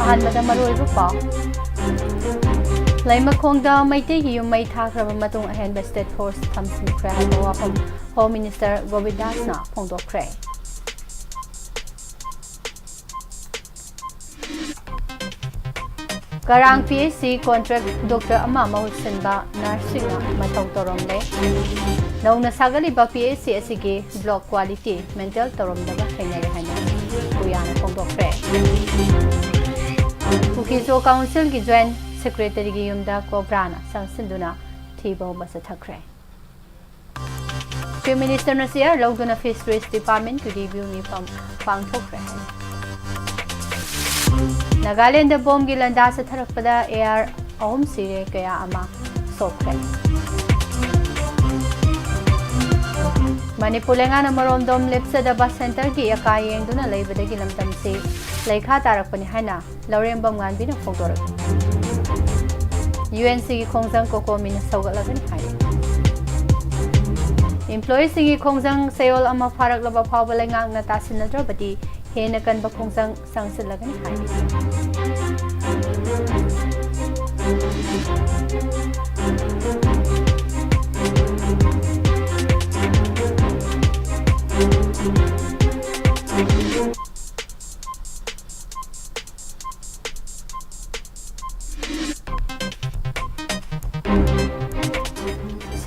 ꯑꯍꯥꯟꯕꯗ ꯃꯔꯨꯑꯣꯏꯕ ꯄꯥꯎ ꯂꯩꯃꯈꯣꯡꯗ ꯃꯩꯇꯩꯒꯤ ꯌꯨꯝ ꯃꯩ ꯊꯥꯈ꯭ꯔꯕ ꯃꯇꯨꯡ ꯑꯍꯦꯟꯕ ꯁ꯭ꯇꯦꯠ ꯐꯣꯔꯁ ꯊꯝꯖꯤꯟꯈ꯭ꯔꯦ ꯍꯥꯏꯕ ꯋꯥꯐꯝ ꯍꯣꯝ ꯃꯤꯅꯤꯁꯇꯔ ꯒꯣꯕꯤꯟꯗꯥꯁꯅ ꯐꯣꯡꯗꯣꯛꯈ꯭ꯔꯦ꯫ ꯀꯔꯥꯡ PHC ꯀꯣꯟꯇ꯭ꯔꯦꯛ ꯗꯣꯛꯇꯔ ꯑꯃ ꯃꯍꯨꯠ ꯁꯤꯟꯕ ꯅꯔꯁꯁꯤꯡꯅ ꯃꯊꯧ ꯇꯧꯔꯝꯂꯦ꯫ ꯅꯧꯅ ꯁꯥꯒꯠꯂꯤꯕ PHC ꯑꯁꯤꯒꯤ ꯕ꯭ꯂꯣꯛ ꯀ꯭ꯋꯥꯂꯤꯇꯤ ꯃꯦꯟꯇꯦꯟ ꯇꯧꯔꯝꯗꯕ ꯊꯦꯡꯅꯔꯦ ꯍꯥꯏꯅ ꯄꯨꯌꯥꯅ ꯐꯣꯡꯗꯣꯛꯈ꯭ꯔꯦ꯫ ꯀꯨꯀꯤꯖꯣ ꯀꯥꯎꯟꯁꯤꯜꯒꯤ ꯖꯣꯏꯟꯠ ꯁꯦꯀ꯭ꯔꯦꯇꯔꯤꯒꯤ ꯌꯨꯝꯗ ꯀꯣꯕ꯭ꯔꯥꯅ ꯆꯪꯁꯤꯟꯗꯨꯅ ꯊꯤꯕ ꯍꯧꯕ ꯆꯠꯊꯈ꯭ꯔꯦ꯫ ꯆꯤꯐ ꯃꯤꯅꯤꯁꯇꯔꯅ ꯆꯦꯌꯔ ꯂꯧꯗꯨꯅ ꯐꯤꯁꯔꯤꯁ ꯗꯤꯄꯥꯔꯠꯃꯦꯟꯠꯀꯤ ꯔꯤꯚꯤꯌꯨ ꯃꯤꯐꯝ ꯄꯥꯡꯊꯣꯛꯈ꯭ꯔꯦ꯫ ꯅꯥꯒꯥꯂꯦꯟꯗ ꯕꯣꯝꯒꯤ ꯂꯥꯟꯗꯥ ꯆꯠꯊꯔꯛꯄꯗ AR 3 ꯁꯤꯔꯦ, ꯀꯌꯥ ꯑꯃ ꯁꯣꯛꯈ꯭ꯔꯦ꯫ ꯃꯅꯤꯄꯨꯔ ꯂꯩꯉꯥꯛꯅ ꯃꯔꯣꯝꯗꯣꯝ ꯂꯦꯞꯆꯗꯕ ꯁꯦꯟꯇꯔꯒꯤ ꯑꯀꯥ ꯌꯦꯡꯗꯨꯅ ꯂꯩꯕꯗꯒꯤ ꯂꯝꯗꯝꯁꯤ ꯂꯩꯈꯥ ꯇꯥꯔꯛꯄꯅꯤ ꯍꯥꯏꯅ ꯂꯧꯔꯦꯝꯕꯝ ꯉꯥꯟꯕꯤꯅ ꯐꯣꯡꯗꯣꯔꯛꯈꯤ꯫ UNCꯒꯤ ꯈꯣꯡꯖꯪ ꯀꯣꯀꯣꯃꯤꯅ ꯁꯧꯒꯠꯂꯒꯅꯤ ꯍꯥꯏꯔꯤ꯫ ꯏꯝꯄ꯭ꯂꯣꯌꯤꯁꯤꯡꯒꯤ ꯈꯣꯡꯖꯪ ꯆꯌꯣꯜ ꯑꯃ ꯐꯥꯔꯛꯂꯕ ꯐꯥꯎꯕ ꯂꯩꯉꯥꯛꯅ ꯇꯥꯁꯤꯟꯅꯗ꯭ꯔꯕꯗꯤ ꯍꯦꯟꯅ ꯀꯟꯕ ꯈꯣꯡꯖꯪ ꯆꯪꯁꯤꯜꯂꯒꯅꯤ ꯍꯥꯏꯔꯤ꯫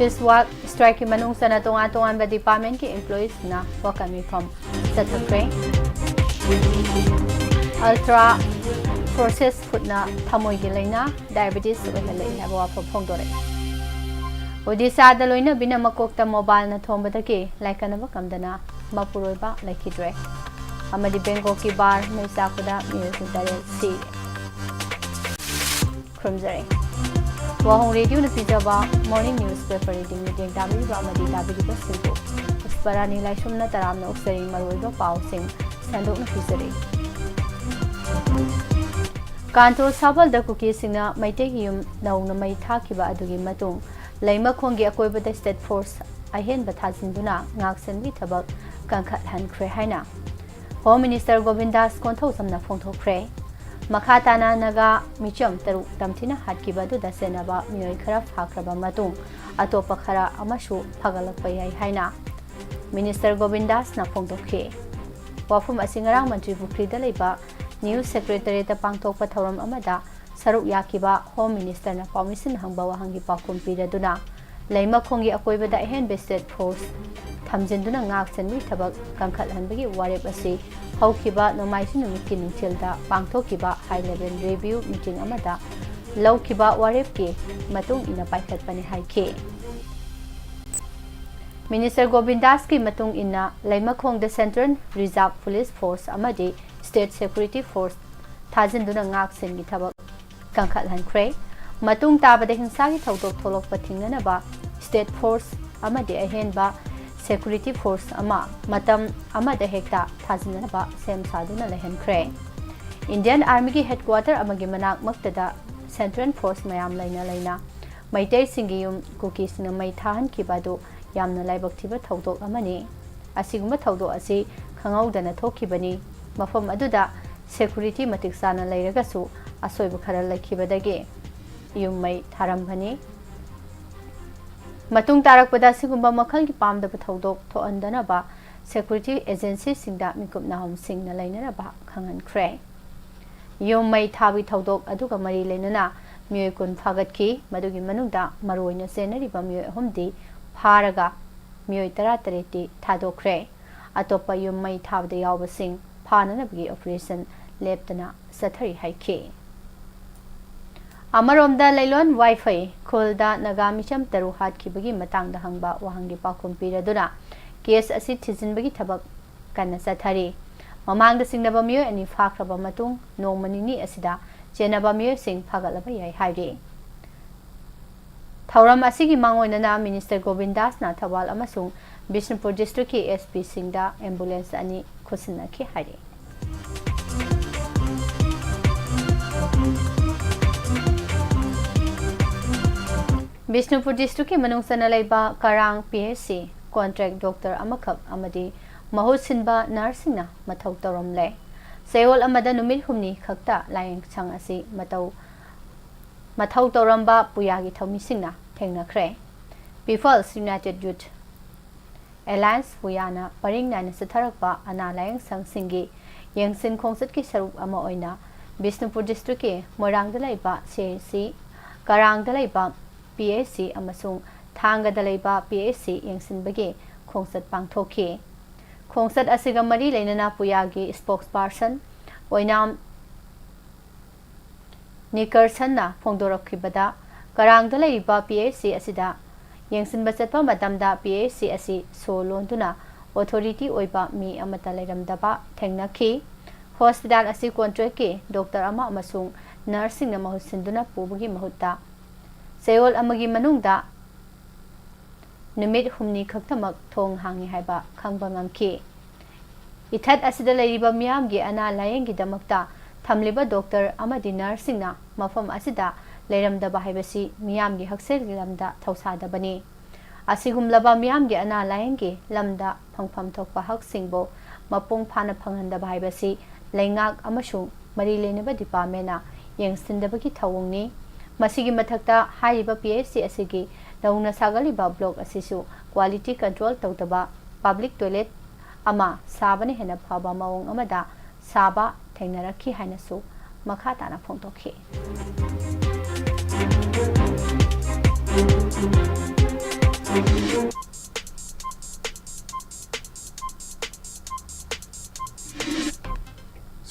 Siswak strike manung sana tongan ba department ki employees na wakami from Sathakre. Ultra processed food na thamoy gilaina diabetes ohelai haba wafa phongdore. Odisha da loina bina makokta mobile na thombadaki laikana ba kamdana mapuroi ba laikidre. Amadi Bengal ki bar mai sakuda music dare si. Krumzare. WAHONG Radio na pijaba morning newspaper reading meeting dami ba amadi dabi ba singo. Usparani laisum na taram na uksari maroi ba pau sing sandok na pijare. Kanto sabal da kuki singna maitegi yum nauna mai thakiba adugi matung Laimakhongi akoibada state force ahen bathasinduna ngaksenbi thabak kankhat hankhre haina Home Minister Govindas kontho samna phongthokre makhatana naga micham taru tamthina hatkibadu dasenaba mioi khara phakraba matung atopa khara amashu phagalakpa yai haina Minister Govindas na phongthokhe wafum asingarang mantri bukrida leiba News Secretary ta pangthokpa thoram amada Saruk yakiba Home Minister na permission hangba wahangi pakum piraduna Laimakhongi akoibada ahen state force thamjinduna ngaksenwi thabak kankhat hanbagi warep asi haukiba nomaisu numiki ningthilda pangthokiba high level review meeting amada laukiba warep ki matung ina paikhatpani haike Minister Govindas ki matung ina Laimakhong the Central Reserve Police Force amadi State Security Force thajinduna ngaksengi thabak Kankhat Hankre, Matung Tabada Hinsagi Tautok Tolok Patinganaba, State Force Amade Ahenba, Security Force Ama, Matam Amada Hekta, Tazinaba, Sem Saduna Lehenkre. Indian Army Headquarter Amagimanak Muktada, Central Force Mayam Laina Laina, Maite Singium, Cookies in a Maitahan Kibado, Yamna Laiboktiba Tautok Amani, Asigma Taudo Asi, Kangau Dana Tokibani, Mafam Aduda, Security Matiksana Lairagasu, Asoibu khara laikibadagi yumai tharambani matung tarakpada sigumba makhal ki pamdaba thodok thoandana ba security agency singda mikupna hom singna lainara ba khangankhre yumai thabi thodok aduga mari lainana mioi kun phagatki madugi manungda maroina senari ba mioi homdi pharaga mioi tara tareti thadokre atopa yumai thabda yawba sing phanana bagi operation leptana sathari haike Amaromda Lailon Wi-Fi Khulda Nagamicham Taru Hatkibagi Matangda Hangba Wahangi Pakum Piraduna Case Asit Tizinbagi Tabak Kana Sathari Mamangda Singnaba Myo and Fakraba Matung No Manini Asida Jenaba Myo Sing Pagalaba Yai Hairi Tauram Asigi Mangonana Minister Govindas na Tawal Amasung Bishnupur District SP Singda Ambulance Ani Kusina Ki Hairi Bishnupur District ki manung sana laiba Karang PHC Contract Doctor Amakap Amadi Mahut Sinba Nursing na Mathau Taramle Sayol amada numit humni khakta layang chang asi mathau toramba puyagi thaumisingna thengnakhre. PHAL United Youth Alliance Puyana paringna na satharakpa ana layang sangsingi yengsin khongsat ki sarup ama oina Bisnupur district ke Morang dalaiba CAC Karang dalaiba PAC amasung Thanga dalaiba PAC yengsin bage khongsat pangthoke. Khongsat asiga mari leinana puyagi spokesperson oinam Nikarsan na phongdorakhibada Karang dalaiba PAC asida yengsin basatpa matamda PAC asi solonduna authority oiba mi amata leiramdaba thengnakhi. Hospital asi contract ke doctor ama amasung nursing na mahusinduna pubagi mahutta Sayol amagi manungda numit humni khaktamak thong hangi haiba khangba ngamki. Ithat asida leiriba miyam gi ana layeng gi damakta thamliba doctor amadi nursing na mafam asida leiramdaba haibasi miyam gi haksel gi lamda thausadabani. Asigumlaba miyam gi ana layeng gi lamda phangpham thokpa haksingbo mapung phana phanghandaba haibasi Laingak amasung mari lenaba departmenta yengsindabagi thawongni masigi mathakta haiba PAC asigi nauna sagaliba block asisu quality control tawtaba public toilet ama sabane hena phaba maung amada saba thengnarakhi hainasu makha tana phongtokhi.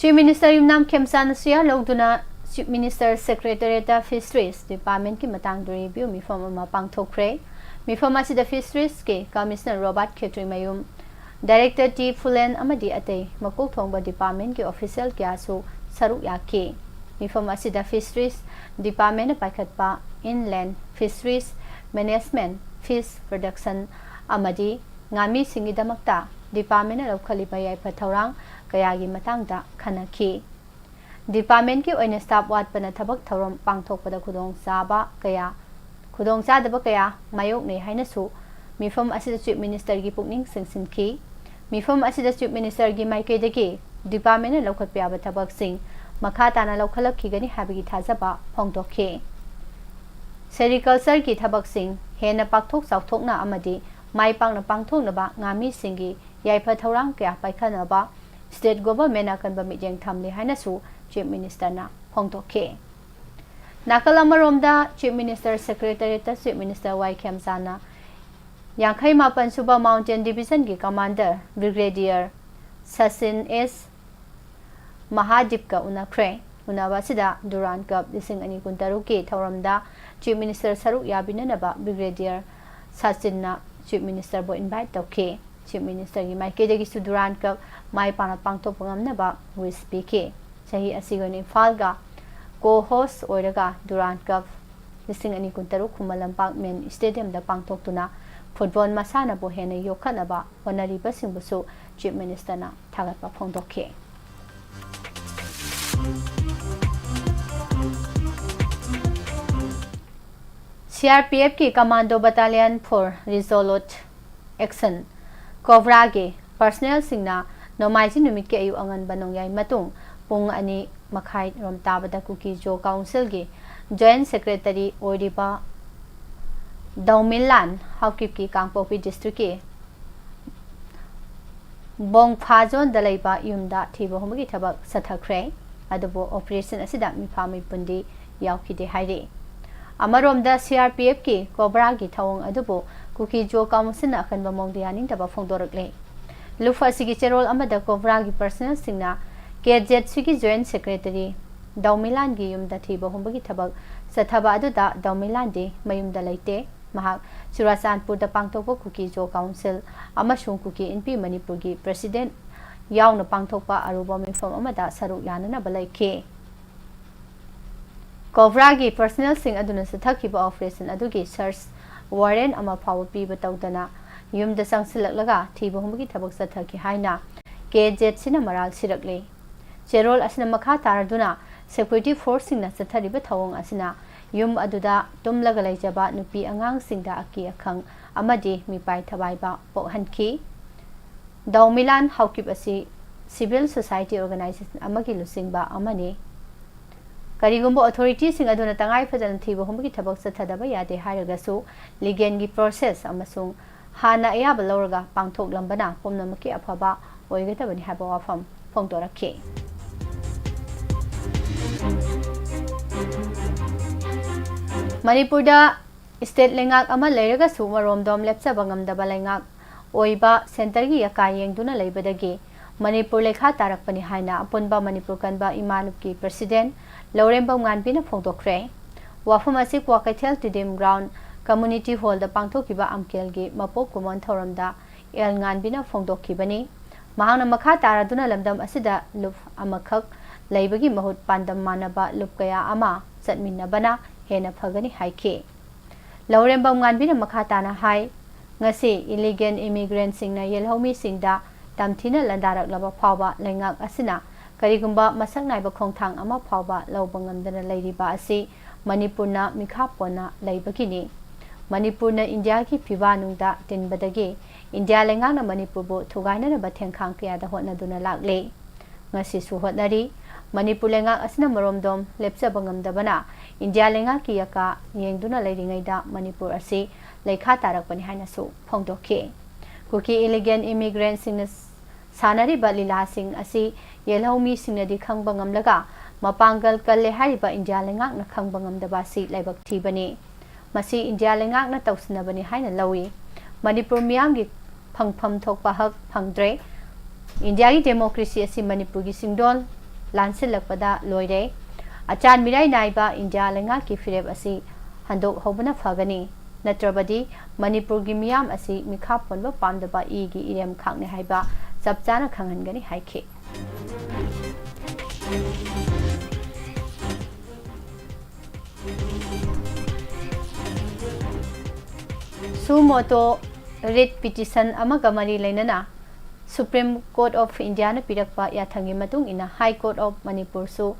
Chief Minister Yumnam Khemsan Suya Logduna Chief Minister Secretariat of Fisheries Department ki matang do review mifam ama pangthokre mifam asida Fisheries ke Commissioner Robert Khetri Mayum Director T Fulen amadi atei makok thongba department ki official kya su saru yakhe mifam asida Fisheries Department paikhatpa inland fisheries management fish production amadi ngami singi damakta department lokhaliba yai pathaurang kayagi matangda khanakhi. Department ki oina staff watpana thabak thorom pangthokpada khudong saba kaya khudong sadaba kaya mayok nei hainasu mifam asida Chief Minister gi pukning singsinki mifam asida Chief Minister gi maikaidagi department lokhatpya ba thabak sing makha tana lokhalakhi gani habigi thajaba phongdokhe. Sericulture ki thabak sing hena pakthok sauthokna amadi mai pangna pangthoknaba ngami singi yaipa thorang kya paikhanaba State Government akanba mijeng thamli hainasu Chief Minister na phongtokhe. Nakalamaromda Chief Minister Secretariat Chief Minister Y Khemsana Yankhai Mapan Suba Mountain Division ki Commander Brigadier Sachin S Mahadipka unakhre unawasida Durant Cup 2023 ki thoramda Chief Minister Saruk Yabinanaba Brigadier Sachin na Chief Minister bo invite tokhe. Chief Minister gi maikejagi su Durant Cup mai pana pangthok pangamnaba wish pk chahi asigoni falga co-host oiraga Durant Cup 2023 khumalampak men stadium da pangthoktuna football masana bo hena yokhanaba honariba singbusu Chief Minister na thagatpa phongdokhe. CRPF ki Commando Battalion for Resolute Action Cobra ge personnel singna nomaiji numit ke ayu angan banong yai matung pung ani makhai rom tabada kuki jo council ge joint secretary oiriba Daumilan Haukip ki Kangpopi district ke Bong Phazon dalaiba yumda thibo homgi thabak sathakre adubo operation asida mifami pundi yaukide haire amaromda CRPF ki Cobra gi thawong adubo kuki jo council akan bamong dianing taba phongdorakle lufa sigi cherol amada Cobra gi personnel singna KZ sigi joint secretary Daumilan gi yumda thibo homgi thabak sathaba aduda Daumilan de mayumda laite mahak Churasanpur da pangthokpa kuki jo council amashung kuki NP Manipur gi president yauna pangthokpa aruba mifam amada saru yanana balaike Cobra gi personnel sing aduna sathakiba operation adugi search warrant ama phaw piba tawdana yumda sangsilaklaga thiba humgi thabak sathaki haina KZ sina maral sirakle cherol asina makha taraduna security force singna sathariba thawong asina yum aduda tumlaga laijaba nupi angang singda aki akhang amadi mipai thabaiba pokhanki Daumilan Haukip asi civil society organization amagi lusingba amani karigumbo authority sing aduna tangai fajan thibo humgi thabak sathadaba yade hairagasu legal gi process amasung hana ayaba lawraga pangthok lambana pomnamaki afaba oigatabani haba wafam phongdorakhe Manipurda state lengak ama leiragasu maromdom lepsaba ngamdaba lengak oiba center gi yaka yengduna leibadagi Manipur lekha tarakpani haina apunba Manipur kanba imanup ki president Lauremba nganbina phongdokre wafam asi kwakaithel tidim ground community hall da pangthokiba amkel gi mapok kumon thoramda el nganbina phongdokkibani mahangna makha taraduna lamdam asida lup amakhak leibagi mahut pandam manaba lup kaya ama chatminnabana hena phagani haike Lauremba nganbina makha tana hai ngasi illegal immigrant singna yelhomi singda tamthina landarak laba phawba lengak asina karigumba masak naiba khongthang ama phawba lawbangamdana leiriba asi Manipurna mikhapona leibagini Manipurna India ki phibanungda tinbadagi India lengakna Manipurbu thugaina na bathengkhang kya da hotna duna lakle ngasi su hotnari Manipur lengak asina maromdom lepsabangamdabana India lengak ki yaka yengduna leiringaida Manipur asi lekha tarakpani haina su phongdokhe kuki illegal immigrant sing sanari balila sing asi yelhomi singnadi khangbangam laga mapangal kalle hariba India lengak na khangbangam daba si laibak thibani masi India lengak na tawsinabani haina lawi Manipur miyamgi phangpham thokpa hak phangdre India gi democracy asi Manipur gi singdol lansilakpada loire achan mirai naiba India lengak ki fireb asi handok hobana phagani natrabadi Manipur gi miyam asi mikhaponba pamdaba e gi irem khakne haiba sapchana khangangani haike Sumoto writ petition amaga mari lainana Supreme Court of India na pirakpa yathangi matung ina High Court of Manipur su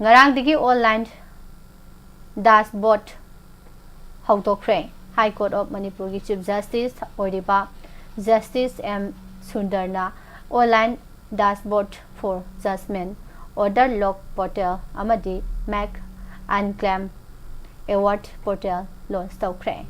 ngarang digi online dashboard hautokre High Court of Manipur gi Chief Justice Oriba Justice M Sundarna online dashboard for judgment order log portal amadi Mac and claim award portal launch tawkre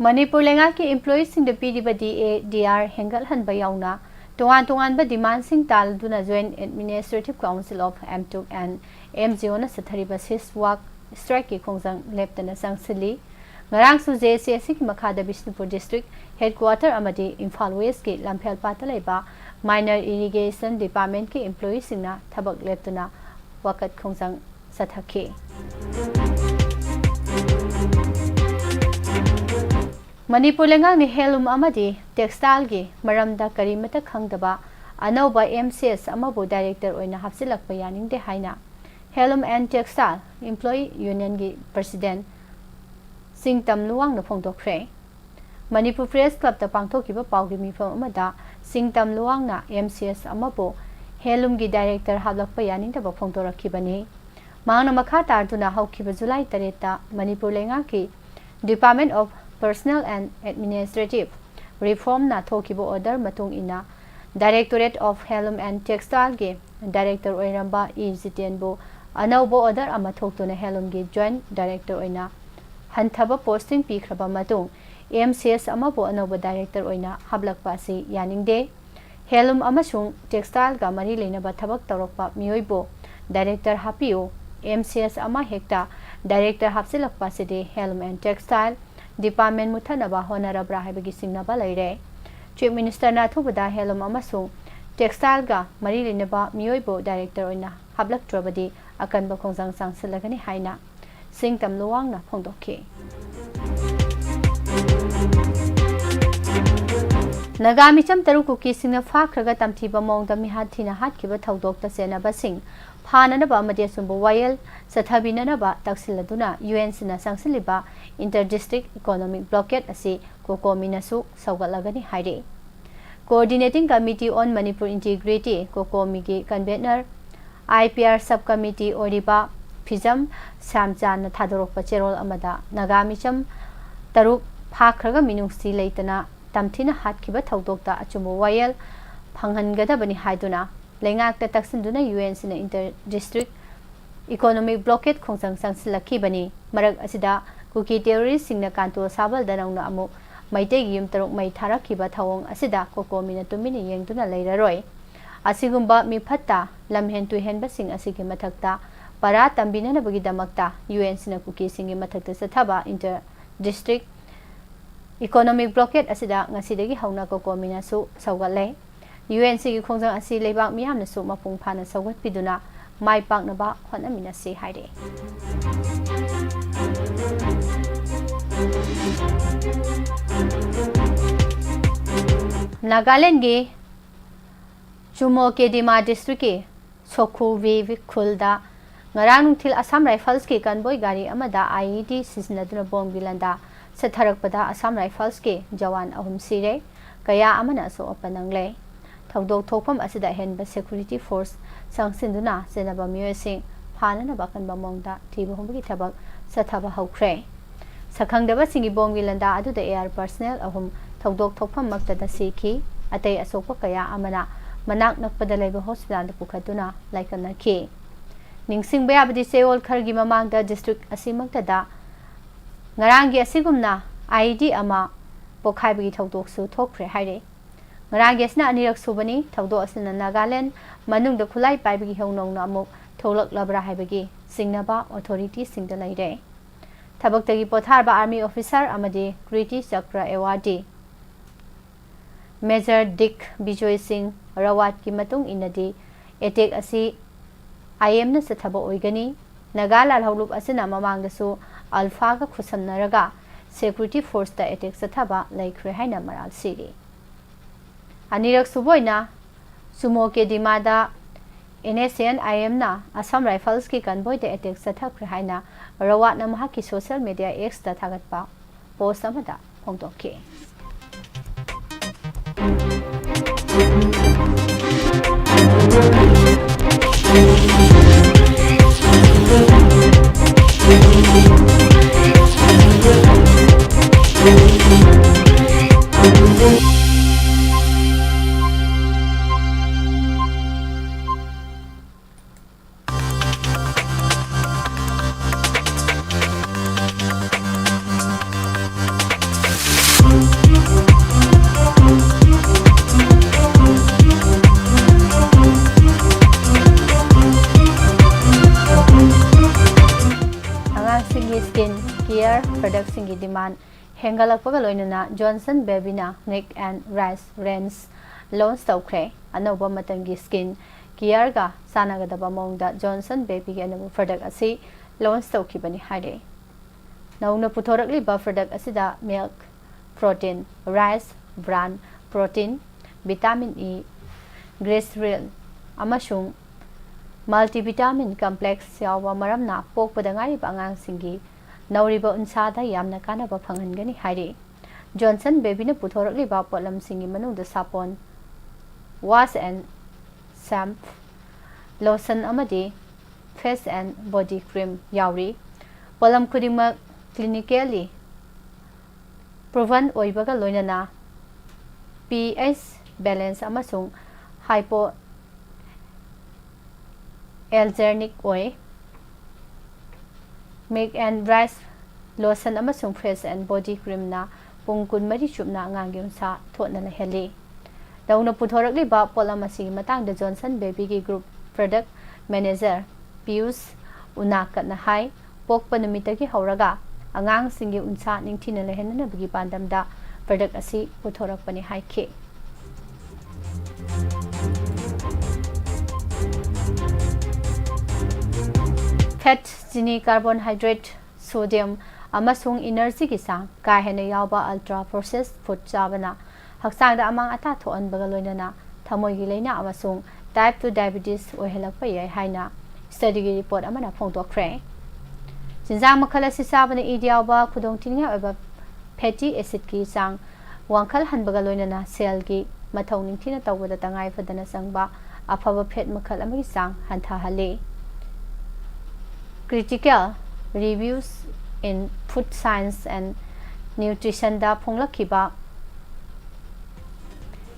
Manipur lengak ki employees sing the PDBDA DR hengal han bayauna tongan ba demand sing tal duna joint administrative council of M2 and MGO na sathari ba sis work strike ki khongjang leptana sangsili ngarang su JCS ki makhada Bishnupur district headquarter amadi Imphal West ki Lamphel patalai ba minor irrigation department ki employees sing na thabak leptana wakat khongjang sathakhe Manipur lengak ni helum amadi textile gi maramda karimata khangdaba anoba MCS amabu director oina hapsilakpa yaningde haina helum and textile employee union gi president Singtam Luwang na phongdokre Manipur Press Club ta pangthokiba pawgi mifam amada Singtam Luwang na MCS amabu helum gi director hablakpa yaningda ba phongdorakhibani mangna makha tarduna haukiba July 3 ta Manipur lengak ki Department of Personnel and Administrative Reform na thokibo order matung ina Directorate of Helum and Textile ge director ओइरंबा इजितेनबो अनौबो order अमा थोक्तुना हेलुमगी joint director ओइना हंथबा posting पीख्रबा मतुंग MCS अमाबो अनौबो डायरेक्टर ओइना हाबलकपा असि यानिंगदे हेलुम अमसुंग टेक्सटाइल का मरी लेनबा थबक तौरकपा मियोइबो डायरेक्टर हापियो MCS अमा हेक्टा डायरेक्टर हापसिलकपा सिदे हेलुम एंड टेक्सटाइल डिपार्टमेंट मुथनबा होनरब्रा हाइबगी सिंगनबा लैरे चीफ मिनिस्टर नाथुबदा हेलुम अमसुंग टेक्सटाइल का मरी लेनबा मियोइबो डायरेक्टर ओइना हाबलकट्रबदी अकनबा खोंजांग सांगसलगनी हाइना सिंगतम लोवांगना फोंदोखे नगामिचम तरुकु किसिंगना फाख्रगा तमथिबा मौंगदा मिहाथिना हातखिबा थौदोक्ता सेनाबसिंग फाननबा अमदि सुंबो वायल सथाबिननबा तक्सिलदुना UN सिना सांगसिलिबा इंटर डिस्ट्रिक्ट इकोनॉमिक ब्लॉकेट असि कोकोमिनासु सौगलगनी हाइरे coordinating committee on Manipur integrity कोकोमीगी कन्वेनर IPR सब कमिटी ओरिबा फिजम सामचान थादोरकपा चेरोल अमदा नगामिचम तरुक फाख्रगा मिनुंगसी लेतना तमथिना हातखिबा थौदोक्ता अचुमो वायल फंगहनगदबनी हाइदुना लेंगाकता तक्सिनदुना UN सिना इंटर डिस्ट्रिक्ट इकोनॉमिक ब्लॉकेट खोंजंग सांगसिलखिबनी मरक असिदा कुकी टेररिस्ट सिंगना कांतो साबल दनौना अमु मैतेगी युम तरुक मै थारखिबा थवोंग असिदा कोकोमिना तुमिनि येंगदुना लेररोय असिगुंबा मिफत्ता लमहेन तुहेनबा सिंग असिगे मथक्ता परा तंबिननबगी दमक्ता UN सिना कुकी सिंगे मथक्ता सथबा इंटर डिस्ट्रिक्ट इकोनॉमिक ब्लॉकेट असिदा ngasiदगी हौना कोकोमिनासु सौगले UN सिगी खोंजंग असि लेबाक मियामनसु मपुंग फाना सौगतपिदुना माइ पाकनबा होनमिनासि हाइरे नागालैंड के चुमो के दिमा डिस्ट्रिक्ट के सोखु वे खुलदा ngarang nungthil Assam Rifles के कन्वॉय गाड़ी अमदा IED सिजनदुना बॉम्ब गिलंदा सथरकपदा Assam Rifles के जवान अहुम सिरे कया अमना सो अपनंगले थौदोक थोकफम असिदा हेनबा सिक्योरिटी फोर्स सांगसिंदुना जेनबा मियोसिंग फानना बाकनबा मोंगदा थिबो हमबगी थबक सथाबा हौख्रे सखंगदबा सिंगी बॉम्ब गिलंदा अदुदा एयर पर्सनल अहुम थौदोक थोकफम मक्तदा सिखी अतै असोकपा कया अमना मनाक नकपदा लेबा हॉस्पिटल पुखतुना लाइकनखी निंगसिंग बयाबदी सेओल खरगी ममांगदा डिस्ट्रिक्ट असिमक्तदा ngaranggi asigumna IED ama pokhaibi thawdoksu thokre haire ngaranggi asna anirak subani thawdo asna Nagaland manungda khulai paibagi honongna amuk tholak labra haibagi singnaba authority singda laire thabaktagi potharba army officer amadi Kriti Chakra awardee Major Dick Bijoy Singh Rawat ki matung inadi attack asi IM na sathaba oigani Nagala hawlup asina mamangdasu Alpha का खुसमनरगा security force ता attack सथबा लाइख्रे हाइना मराल सिरी अनिरक सुबोइना सुमो के दिमादा NSN IM ना असम राइफल्स की कन्वॉय ता अटैक सथख्रे हाइना रवात ना महा की सोशल मीडिया एक्स ता थागतपा पोस्ट अमदा फोंदोके प्रोडक्ट की डिमांड हेंगलकपगा लोइनना जॉनसन बेबीना नेक एंड राइस रेंज लॉन्च तौख्रे अनौबा मतंगी स्किन केयर का सानागदबा मोंगदा जॉनसन बेबी के अनौबा प्रोडक्ट असी लॉन्च तौखिबनी हाइरे नौना पुथोरकलिबा प्रोडक्ट असिदा milk protein rice brand protein vitamin E glycerine अमसुंग मल्टीविटामिन कॉम्प्लेक्स यावबा मरमना पोकपदा ngaरिबा angang नौरीबा उनसादा यामना कानाबा फंगनगनी हाइरे जॉनसन बेबी ने पुथोरकलिबा पोलम सिंगी मनुंग द सापोन वाश एंड शैम्प लोशन अमदी फेस एंड बॉडी क्रीम यावरी पोलम खुदिमक क्लिनिकली प्रूवन ओइबगा लोइनना pH बैलेंस अमसुंग hypo Elzernic Oil, Milk and Rice Lotion amasung Face and Body Cream na pung kun mari chupna angang yung sa thotna laheli. Dauna puthorakliba polam asi matangda Johnson Baby gi Group Product Manager Pius Unakat na hai pokpa numitagi hauraga angang singi unsa ningthina lehenna bagi pandamda product asi puthorakpani hai ke. Fat, chini, carbohydrate, sodium amasung energy ki sang ka hena yawba ultra processed food chabana haksang da amang ata thoan bagaloina thamoi gi leina amasung type 2 diabetes ohelakpa yai haina study gi report amana phongdokkhre. Jinjang makhala si sabana idiawba khudong tinga oba fatty acid ki sang wangkhal han bagaloina cell gi mathau ningthina tawada tangai fadana sangba afaba fat makhal amagi sang hantha hale. Critical reviews in food science and nutrition da phonglakhiba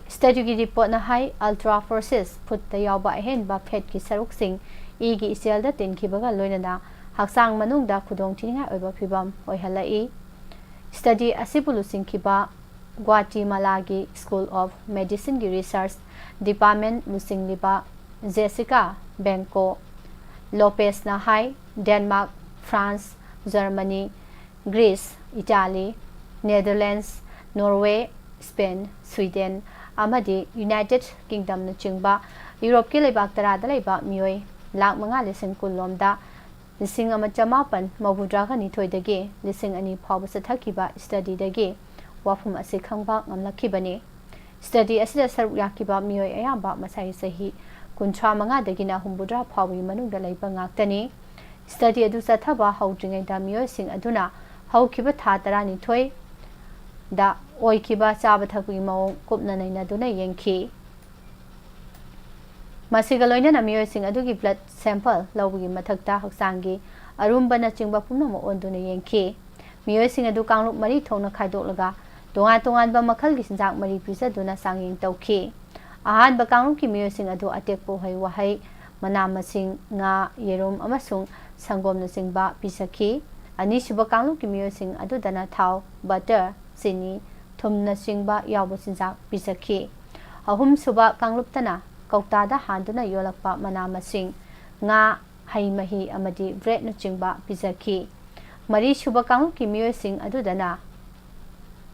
study gi report na hai ultra processed food da yawba hen ba fat ki saruk sing e gi cell da tin khibaga loinana haksang manung da khudong thininga oiba phibam oihalai. Study asibulu singkhiba Guatemala gi School of Medicine gi Research Department musing liba Jessica Benko Lopez na hai Denmark, France, Germany, Greece, Italy, Netherlands, Norway, Spain, Sweden, amadi United Kingdom na chingba Europe ki leibak tarada leiba mioi lak manga lesing kulomda lising amachamapan mabudra ka ni thoidage lising ani phawba sathakiba study dage WAPHAM ase khangba ngamlakhibani. Study asida saruk yakiba mioi ayamba masai sahi kuntra manga dagina humbudra phawbi manungda leiba ngaktani. Study adu sathaba haudringai da mioi sing aduna haukiba tha tarani thoi da oikiba chaba thakui maung kupna naina duna yengki. Masiga loina na mioi sing adugi blood sample lawgi mathakta haksangi arumba na chingba pumna mo onduna yengki. Mioi sing adu kanglup mari thongna khaidolaga tongan ba makhal gi sinjak mari pisa duna sanging tawki. Ahan ba kanglup ki mioi sing adu atekpo hai wahai mana masing nga yerum amasung sangom na singba pisaki. Ani suba kanglup ki mioi sing adu dana thau butter sini thum na singba yawbo sinjak pisaki. Ahum suba kanglup tana kauta da handuna yolakpa mana masing nga hai mahi amadi bread na chingba pisaki. Mari suba kanglup ki mioi sing adu dana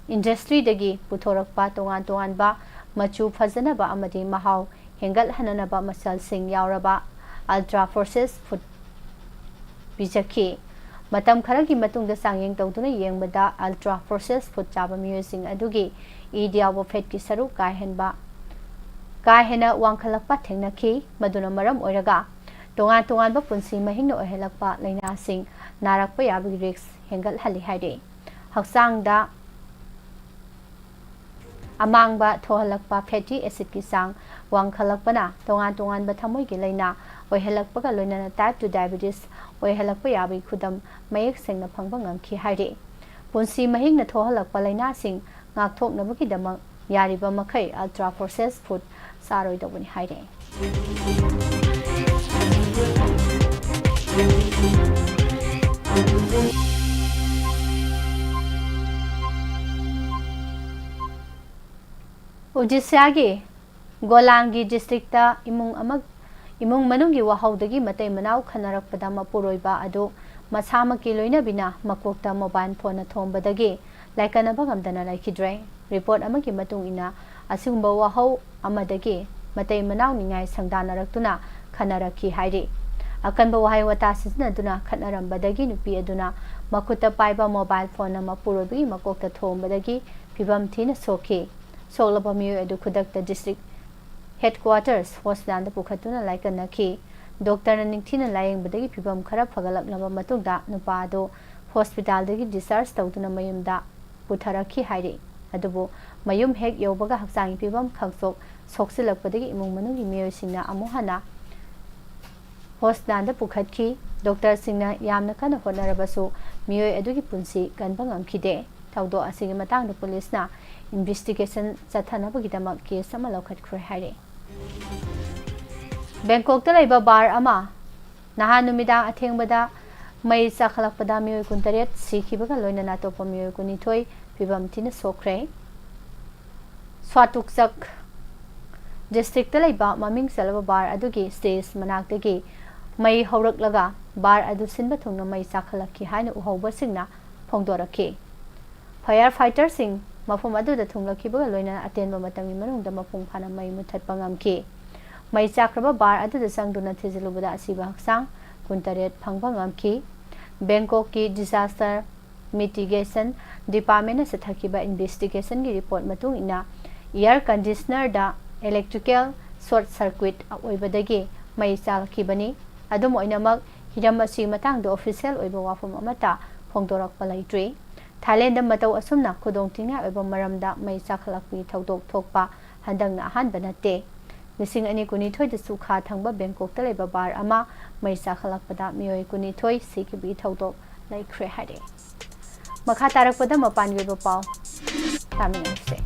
industry dagi puthorakpa tongan ba machu phajana ba amadi mahau hengal hanana ba masal sing yauraba ultra processed food bijaki. Matam kharagi matungda sangyeng tawduna yengbada ultra processed food chaba mioi sing adugi idiawbo fat ki saru ka hena wangkhalakpa thengnaki maduna maram oiraga tongan ba punsi mahingna ohelakpa laina sing narakpa yabagi risk hengal hali haide. Haksang da amang ba thohalakpa fatty acid ki sang wangkhalakpana tongan ba thamoi gi laina ohelakpa ga loina type 2 diabetes ohelakpa yabi khudam mayek sengna phangba ngamki haide. Punsi mahingna thohalakpa laina sing ngakthokna bagi damak yariba makhai ultra processed food saroi dawani haide. Odisha Golangi district imung manungi wahaudagi matay manaw khanarakpada mapuroiba adu masama ki loina bina makokta mobile phone na thombadagi laikana bagamdana laikidre. Report amagi matung ina asingba wahau amadagi matay manaw ningai sangdanaraktuna khanaraki haide. Akanba wahai wata sisna duna khanarambadagi nupi aduna makuta paiba mobile phone na mapuroibi makokta thombadagi pibam thina soke. Solaba miyo edu khudakta district headquarters hospital da pukhatuna laikana ki doctor na ningthina layeng badagi pibam khara phagalaknaba matungda nupa do hospital dagi discharge tawduna mayumda putharaki haire. Adubu mayum hek yobaga haksangi pibam khangsok soksilakpadagi imung manungi miyo singna amuhana hospital da pukhatki doctor singna yamna kana honarabasu miyo edugi punsi kanba ngamkhide. Tawdo asigi matangda police na investigation chathanabagidama case ama lokhatkre haire. Bangkok ta laiba bar ama Nahan numidang athengbada mai sakhalakpada mioi kuntaret sikhibaga loinana topa mioi kunithoi pibam thina sokre. Swatuksak district laiba maming salaba bar adugi stage manaktagi mai hawraklaga bar adu sinba thungna mai sakhalakhi haina uhawba singna phongdorakhi. Firefighter sing mafum aduda thunglakhibaga loinana atenba matami manungda mapung phana mai muthatpa ngamki. Mai chakraba bar aduda sangduna thijilubada asiba haksang kuntaret phangba ngamki. Bangkok ki disaster mitigation department na sathakiba investigation gi report matung ina air conditioner da electrical short circuit oibadagi mai chalkhibani adum oinamak hiram asi matang do official oiba wafam amata phongdorak palaitri Thailand da matau asumna khudong tingna oiba maramda mai chakhalakpi thodok thokpa handangna han banate Nising ani kuni thoi da sukha thangba Bangkok ta leba bar ama mai sakhalakpada mioi kuni thoi sikibi thodok lai khre hare makha tarakpada mapan ge pau tamina se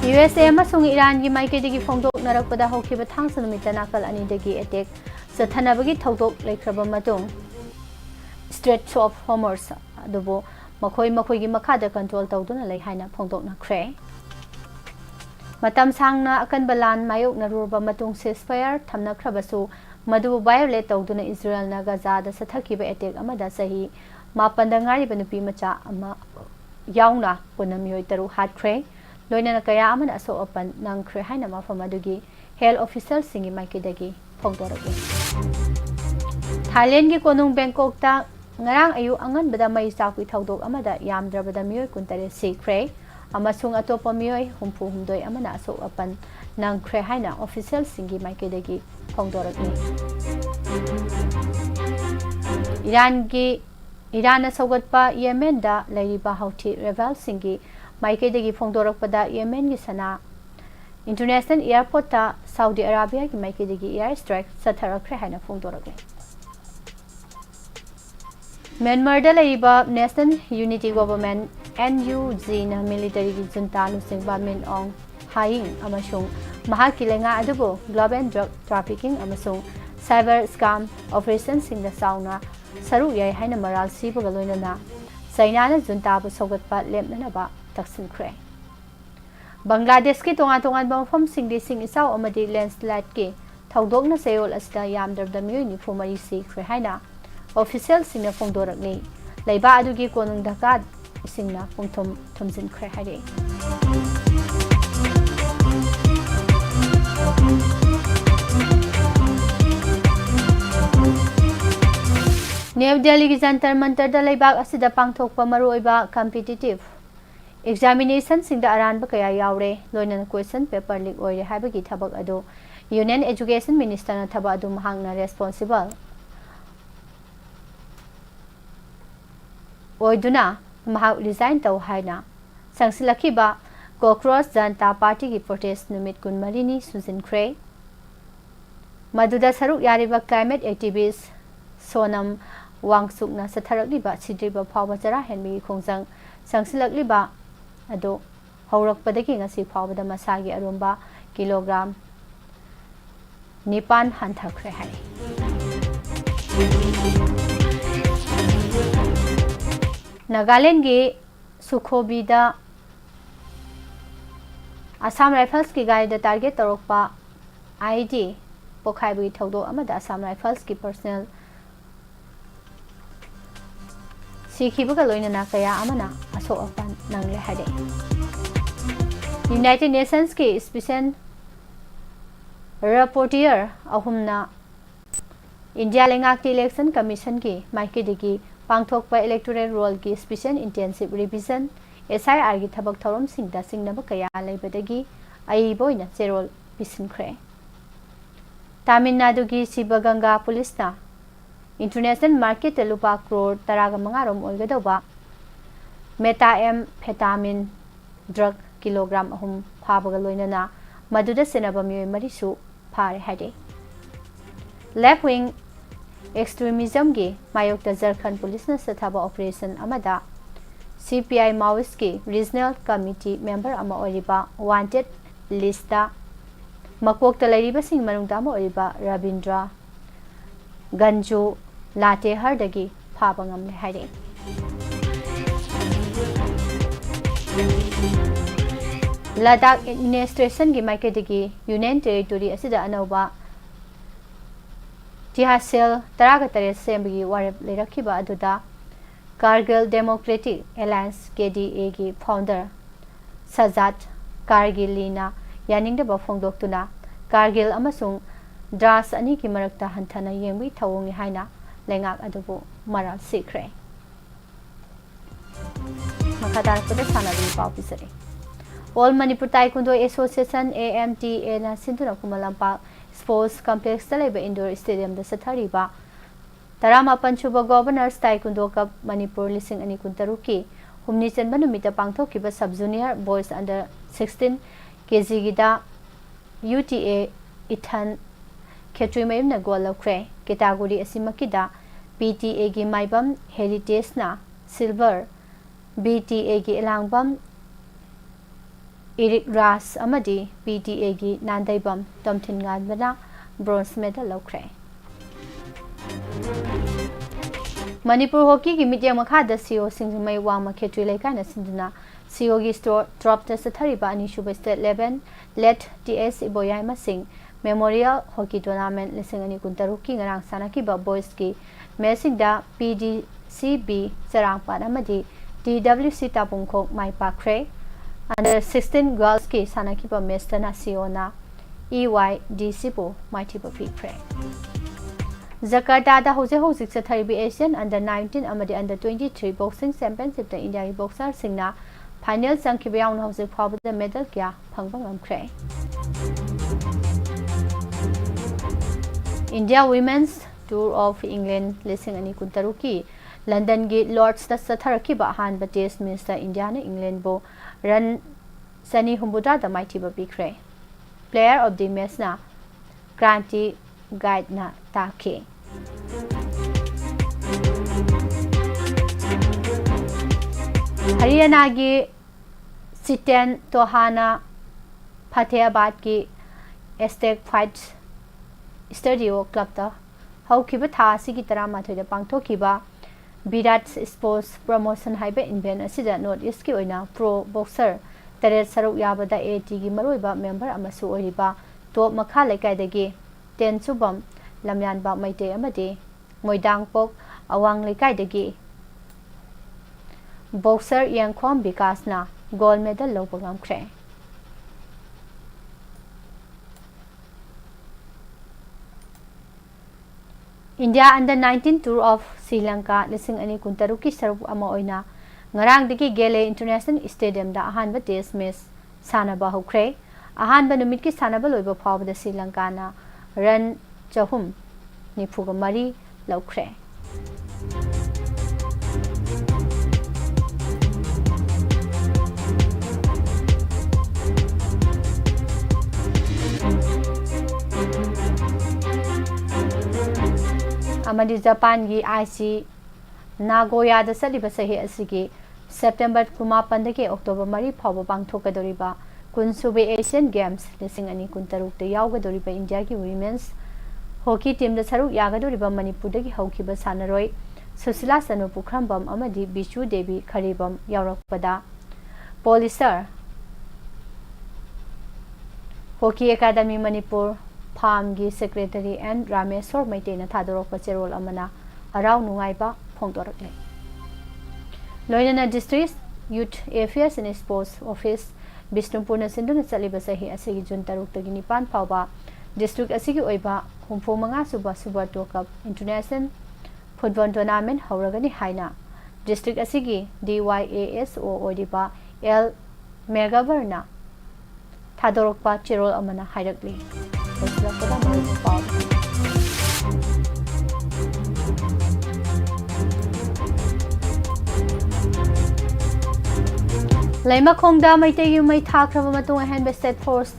USA amasung Iran gi maike digi phongdok narakpada hokhiba thangsa numita nakal ani dagi attack sathanabagi thodok laikhraba matung Strait of Hormuz adubo Makoi gi makada control tawduna lai haina phongdokna khre matam sangna akan balan mayok na rurba matung ceasefire thamna khrabasu madu violate tawduna Israel na Gaza da sathakiba attack amada sahi mapanda ngari banupi macha ama yauna punamioi taru hat khre loina kaya amana aso open nang khre haina mafam adugi health official singi maikidagi phongdoragi Thailand gi konung Bangkok ta ngarang ayu angan bada mai sakwi thodok amada yamdrabada mioi kuntare sikre amasung atopa mioi humpu humdoi amana aso apan nang khre haina official singi maikedagi phongdoraki Iran sogatpa Yemen da lairiba hauthi rebel singi maikedagi phongdorakpada Yemen gi sana international airport ta Saudi Arabia gi maikedagi air strike sathara khre haina phongdoraki Myanmar da laiba National Unity Government NUG na military gi junta lusingba min ong haing amasung mahaki lenga adubo global drug trafficking amasung cyber scam operations sing da sauna saru yai haina maral sibaga loinana China na junta bu sogatpa lemnana ba taksin khre Bangladesh ki tongan bangfam sing di sing isau amadi landslide ki thodok na sayol asta yamdar da mioi ni phumari si khre haina official singna phongdorakni leiba adugi konung dhaka singna phongthom thomjin khre hare New Delhi gi jantar mantar da leibak asida pangthokpa maroiba competitive examination singda aran ba kaya yaure loinan question paper leak oire habagi thabak ado Union Education Minister na thaba adu mahangna responsible Oiduna mahak resign taw haina sangsilakiba Cockroach Janata Party ki protest numit kun marini Suzin Kray Maduda saruk yariba climate activist Sonam Wangsukna satharakliba sidriba phawba chara henmi khongjang sangsilakliba ado haurakpadagi ngasi phawbada masagi arumba kilogram nipan hanthakre hai Nagaland gi Sukhobida Assam Rifles ki gari da target tarokpa ID pokhaibu thodo amada Assam Rifles ki personnel sikhibuga loinana kaya amana aso apan nangle hade United Nations ki special rapporteur ahumna India lengakti election commission ki maikidigi pangthokpa electoral roll ki special intensive revision SIR gi thabak thorom singda singnaba kaya leibadagi ai boina cherol bisinkhre Tamil Nadu gi Sibaganga police na international market lupa crore taraga mangarom olgadoba methamphetamine drug kilogram ahum phabaga loinana maduda senaba mioi marisu phare hade left wing extremism gi mayokta Jharkhand police na sathaba operation amada CPI Maoist ki Regional Committee member ama oriba wanted lista makok ta lairiba sing manung ta ama oriba Rabindra Ganju Late Hardagi Pabangam le haire Ladakh administration ki maikadagi Union Territory asida anauba Jihasel Taragatare Sembagi Warab Lerakiba Aduda Kargil Democratic Alliance KDA ki founder Sajat Kargilina Yaningda Bafongdoktuna Kargil amasung Dras ani ki marakta hantana yengwi thawongi haina lengak adubu maral sikre Makadar pada sanadi papisare All Manipur Taekwondo Association AMTA na Sindhuna Kumalampa Sports Complex Talaiba Indoor Stadium da Sathariba Tarama Panchuba Governors Taekwondo Cup Manipur Lising Ani Kuntaruki Humni Chanba numita pangthokiba Sub Junior Boys Under 16 kg gida UTA Ithan Khetui Mayum na goal laukre category asimakida PTA gi Maibam Heritage na Silver BTA gi Elangbam Eric Ras amadi PTA gi Nandaibam Tomthin Nganbana bronze medal laukre Manipur hockey ki media makhada CEO Singmai Wama Khetui Laikana Sinduna CEO gi store drop the Sathariba ani Shuba State 11 let TS Iboyai Masing Memorial Hockey Tournament Lisingani Kuntaruki ngarang sanakiba boys ki mesing da PDCB Sarangpan amadi DWC Tapungkhok Mai Pakre Under 16 girls ki sanakiba mestana Siona EYDC po Maitiba Pikre Jakarta da hojik Satharibi Asian Under 19 amadi Under 23 Boxing Championship da India boxer singna final sangkiba yaun hojik phawda medal kya phangba ngamkre India Women's Tour of England Lising Ani Kuntaruki London Gate Lords da Satharakiba Han Test Minister India na England bo run Sani Humbuda da Maitiba Pikre Player of the Match na Kranti Guide na Take Haryana gi Siten Tohana Fatehbad ki Estate Fight Studio Club ta haukiba tha asigi taramathoi da pangthokiba Virat Sports Promotion haiba invent asida North East ki oina pro boxer Taret Saruk Yabada AT gi maroiba member amasu oriba top makha laikai dagi Ten Subam Lamyan ba maite amadi Moidang Pok Awang laikai dagi boxer Yangkhom Vikas na gold medal lobang amkre India Under 19 Tour of Sri Lanka Lising Ani Kuntaruki Sarup ama oina ngarang digi Gele International Stadium da ahanba test match sanaba hokre ahanba numit ki sanaba loiba phawda Sri Lanka na run chahum nifuga mari laukre Amadi Japan gi IC Nagoya da saliba sahi asigi September 18 ke October mari phawba pangthokadoriba Kunsube Asian Games Lising Ani Kuntaruk da yawgadoriba India ki Women's Hockey team da saruk yagadoriba Manipur da gi haukiba sanaroi Susila Sanu Pukhrambam amadi Bichu Devi Kharibam yawrakpada Polisar Hockey Academy Manipur PHAM gi Secretary and Rameswar Maitena Thadorokpa Cherol amana Arau Nungaiba Phongdorakle Loinana District Youth Affairs and Sports Office Bishnupur na Sinduna Chaliba sahi asigi June 3 tagi 9 phawba district asigi oiba 35 suba Super Tour Cup International Football Tournament hauragani haina district asigi DYASO odiba L Megavarna Thadorokpa Cherol amana hairakli Laima Khongda Maitegi Mai Thakraba Matung Hand State Force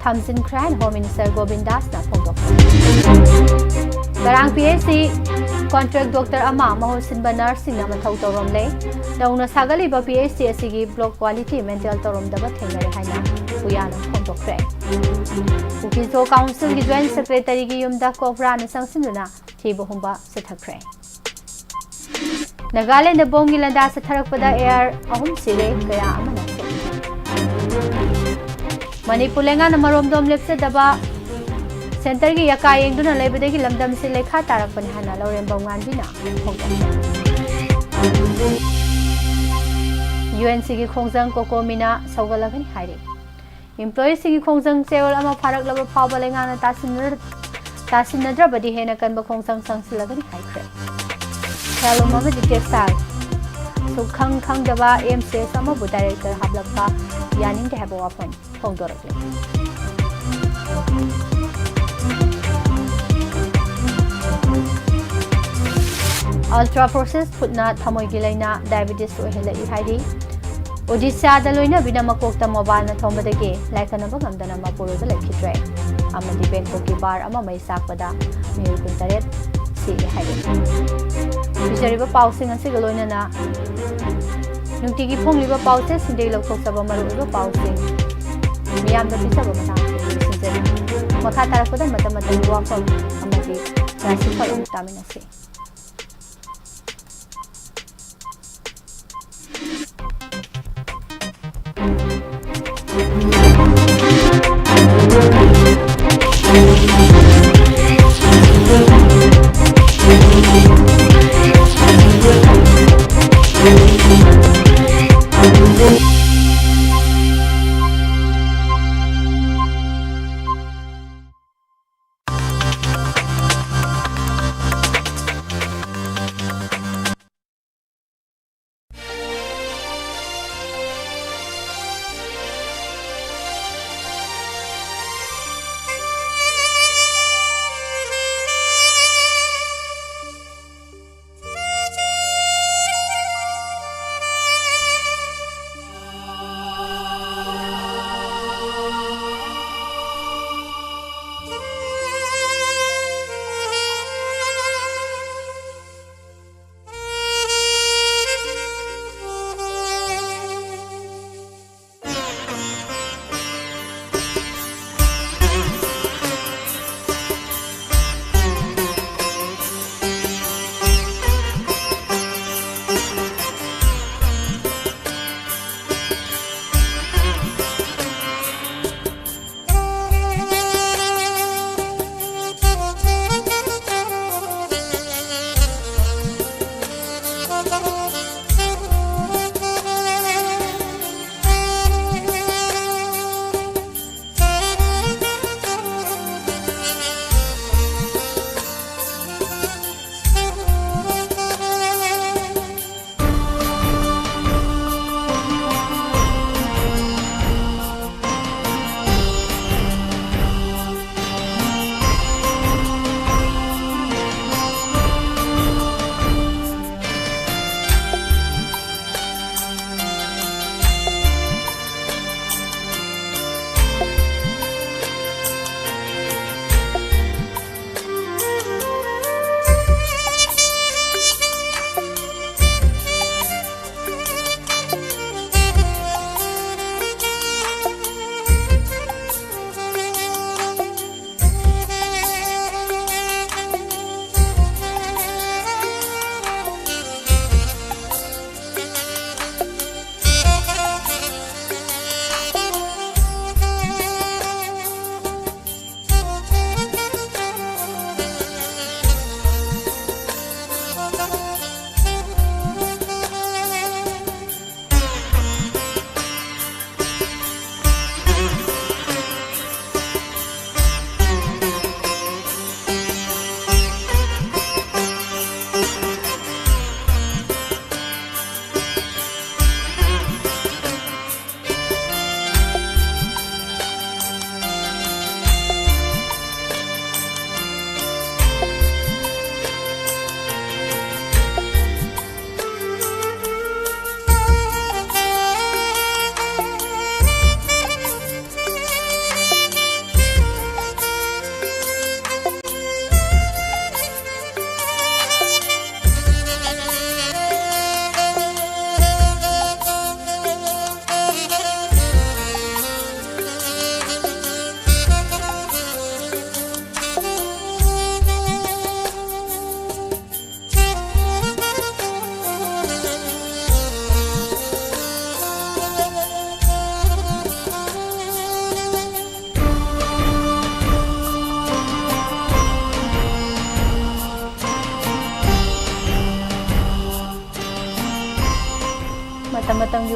ꯊꯝꯖꯤꯟꯈ꯭ꯔꯦ ꯍꯥꯏꯅ home minister ꯒꯣꯕꯤꯟꯗꯥꯁꯅ ꯐꯣꯡꯗꯣꯛꯈ꯭ꯔꯦ꯫ ꯀꯔꯥꯡ PHC contract doctor ꯑꯃ ꯃꯍꯨꯠ ꯁꯤꯟꯕ ꯅꯔꯁꯁꯤꯡꯅ ꯃꯊꯧ ꯇꯧꯔꯝꯂꯦ꯫ ꯅꯧꯅ ꯁꯥꯒꯠꯂꯤꯕ PHC ꯑꯁꯤꯒꯤ block quality maintain ꯇꯧꯔꯝꯗꯕ ꯊꯦꯡꯅꯔꯦ ꯍꯥꯏꯅ ꯄꯨꯌꯥꯅ ꯐꯣꯡꯗꯣꯛꯈ꯭ꯔꯦ꯫ ꯀꯨꯀꯤꯖꯣ ꯀꯥꯎꯟꯁꯤꯜꯒꯤ ꯖꯣꯏꯟꯠ ꯁꯦꯀ꯭ꯔꯦꯇꯔꯤꯒꯤ ꯌꯨꯝꯗ ꯀꯣꯕ꯭ꯔꯥꯅ ꯆꯪꯁꯤꯟꯗꯨꯅ ꯊꯤꯕ ꯍꯨꯝꯕ ꯆꯠꯊꯈ꯭ꯔꯦ꯫ ꯅꯥꯒꯥꯂꯦꯟꯗ ꯕꯣꯝꯒꯤ ꯂꯥꯟꯗꯥ ꯆꯠꯊꯔꯛꯄꯗ ꯑꯦꯌꯔ 3 ꯁꯤꯔꯦ, ꯀꯌꯥ ꯑꯃꯅ ꯁꯣꯛꯏ꯫ ꯃꯅꯤꯄꯨꯔ ꯂꯩꯉꯥꯛꯅ ꯃꯔꯣꯝꯗꯣꯝ ꯂꯦꯞꯆꯗꯕ ꯁꯦꯟꯇꯔꯒꯤ ꯌꯥꯀꯥ ꯌꯦꯡꯗꯨꯅ ꯂꯩꯕꯗꯒꯤ ꯂꯝꯗꯝꯁꯤ ꯂꯩꯈꯥ ꯇꯥꯔꯛꯄꯅꯤ ꯍꯥꯏꯅ ꯂꯧꯔꯦꯝꯕꯝ ꯉꯥꯟꯕꯤꯅ ꯐꯣꯡꯗꯣꯛꯈ꯭ꯔꯦ꯫ UNCꯒꯤ ꯈꯣꯡꯖꯪ ꯀꯣꯀꯣꯃꯤꯅ ꯁꯧꯒꯠꯂꯒꯅꯤ ꯍꯥꯏꯔꯤ꯫ ꯏꯝꯄ꯭ꯂꯣꯌꯤꯁꯤꯡꯒꯤ ꯈꯣꯡꯖꯪ ꯆꯦꯔꯣꯜ ꯑꯃ ꯐꯥꯔꯛꯂꯕ ꯐꯥꯎꯕ ꯂꯩꯉꯥꯛꯅ ꯇꯥꯁꯤꯟꯅꯗ꯭ꯔꯕꯗꯤ ꯍꯦꯟꯅ ꯀꯟꯕ ꯈꯣꯡꯖꯪ ꯆꯪꯁꯤꯜꯂꯒꯅꯤ ꯍꯥꯏꯈ꯭ꯔꯦ꯫ ꯍꯦꯟꯂꯨꯝ ꯑꯃꯗꯤ ꯇꯦꯛꯁꯇꯥꯏꯜ ꯁꯨꯛꯈꯪ ꯈꯪꯗꯕ MCS ꯑꯃꯕꯨ ꯗꯥꯏꯔꯦꯛꯇꯔ ꯍꯥꯞꯂꯛꯄ ꯌꯥꯅꯤꯡꯗꯦ ꯍꯥꯏꯕ ꯋꯥꯐꯝ ꯐꯣꯡꯗꯣꯔꯛꯂꯤ꯫ ꯑꯜꯇ꯭ꯔꯥ ꯄ꯭ꯔꯣꯁꯦꯁ ꯐꯨꯗꯅ ꯊꯃꯣꯏꯒꯤ ꯂꯥꯏꯅꯥ ꯗꯥꯏꯕꯦꯇꯤꯁ ꯑꯣꯏꯍꯜꯂꯛꯏ ꯍꯥꯏꯔꯤ꯫ ओडिशादा लोइनबीना मकोक्ता मोबाइलना थोंबदगी लाइखनब ngамदना मपुरोदा लेखिद्रे अमदि बेंकॉककी बार अमा मई साकपदा मियोय 18 सिगे हाइरे बिजरिबा पाउसिंग असिगा लोइनना नुंतिगी फोंगलिबा पाउसे सिंदेग लौथोक्तबा मरुइबा पाउसिंग मियामदा पिसबा मतांग सिंजरि मखा तारकपदा मतम मतम वाफम अमदि राशि फल तामिनसि।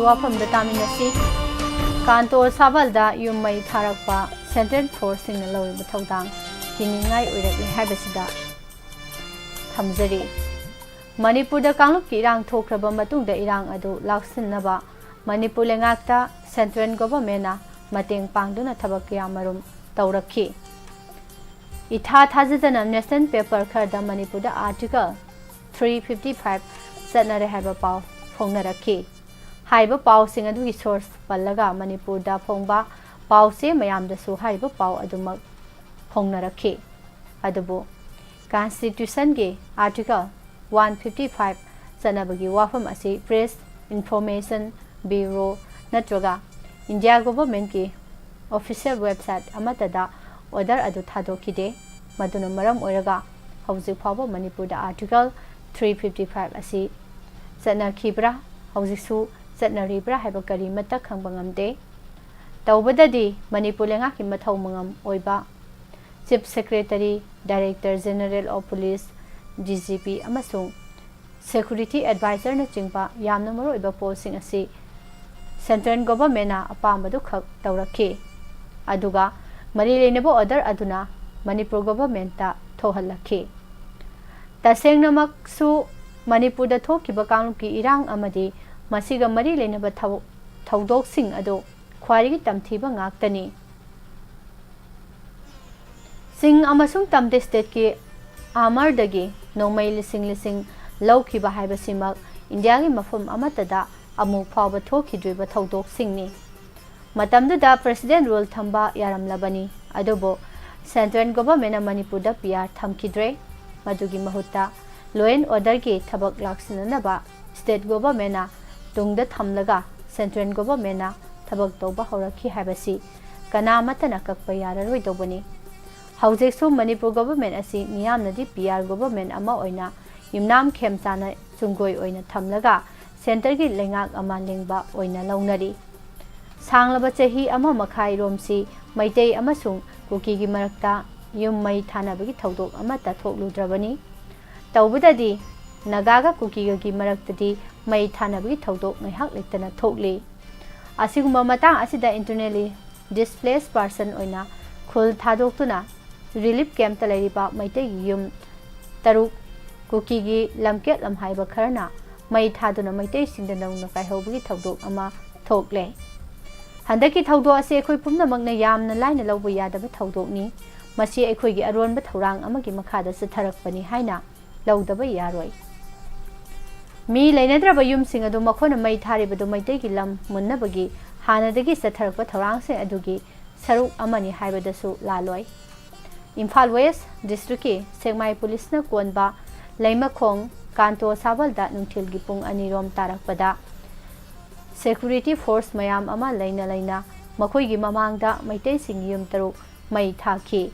WAPHAM taminasi Kantor Sabalda Yumai Tharakpa Central Force in the Low Todang Kiningai Urakli Habasida Hamzari Manipur the Kanlup Irang Tokraba Matung the Irang Adu Laksin Naba Manipur Lengakta Central Governmenta Mating Pangduna Tabakia Marum Tauraki Itha Hazatan National Paper Karda Manipur the article 355 Sanare Haba Pau Fongnaraki Haiba Pau Sing adu source Palaga Manipur da Pongba Pau se Mayam the Su Haiba Pau Adumak Fongnaraki Adubo Constitution Ge Article 155 Sanabagi WAPHAM Asi Press Information Bureau Natroga India Government Ki Official Website Amatada Order Adu Thado Kide Maduna Maram Oraga Hauzik Paba Manipur da Article 355 Asi Sana Kibra Hauzisu Satnaribra Habakari Mata Kambangamde Taubadadi Manipur Lengaki Matau Mangam Oiba Chief Secretary Director General of Police DGP Amasung Security Advisor na Chingpa Yamna Maroiba Posting Asi Central Governmenta Apambadu Khak Tauraki Aduga Mari Lenabo Order Aduna Manipur Governmenta Thohalaki Tasengnamaksu Manipur da Thokiba Kangluki Irang Amadi Masiga Mari Lenaba Taudok Sing Ado Kwari Tamtiba Ngaktani Sing Amasung Tamde State Ki Amar Dagi Nomai Lising Laukiba Hibasimak India Mafum Amatada Amu Paba Thoki Driba Taudok Sing ni Matamda da President Rule Thamba Yaram Labani Adobo Central Government Manipur da PR Thamkidre Madugi Mahuta Law and Order Ki Tabak Laksinanaba State Government Tungda Thamlaga Central Government Tabak Toba Horaki Habasi Kana Matana Kakpayara Roidobani Hauseksu Manipur Government Asi Miyamnadi PR Government Ama Oina Yumnam Khemtana Sungoi Oina Thamlaga Center Ki Lengak Ama Lengba Oina Launari Sanglaba Chahi Ama Makhai Romsi Maitei Amasung Kuki Gi Marakta Yum Mai Thanabagi Thodok Amata Thokludrabani Taubadadi Nagaga Kuki Gi Maraktadi Mai Thanabagi Thodok Ngaihak Lektana Thokli Asigumba Matang Asida internally displaced person Oina Khul Thadoktuna Relief Camp Talariba Maitei Yum Taruk Kuki Gi Lamket Lamhaiba Kharna Mai Thaduna Maitei Singdanau Nakai Thodok Ama Thokle Handaki Thodo Ase Koi Pumna Magna Yamna Line Lobo Yadaba Thodok ni Masi Ekoigi Aron Bathorang Amagi Makada Satarakpani Haina Laudaba Yaroi Mi Lainadraba Yum Singadu Makona Mai Taribadu Maitegi Lam Munabagi Hanadagi Satarakpa Thorang Se Adugi Saruk Amani Haibadasu Laloi Imphal West District Segmai Police na Konba Laimakong Kanto Sabalda Nungtilgi Pung Anirom Tarakpada Security Force Mayam Ama Laina Makoigi Mamangda Maitei Sing Yum Taruk Mai Thaki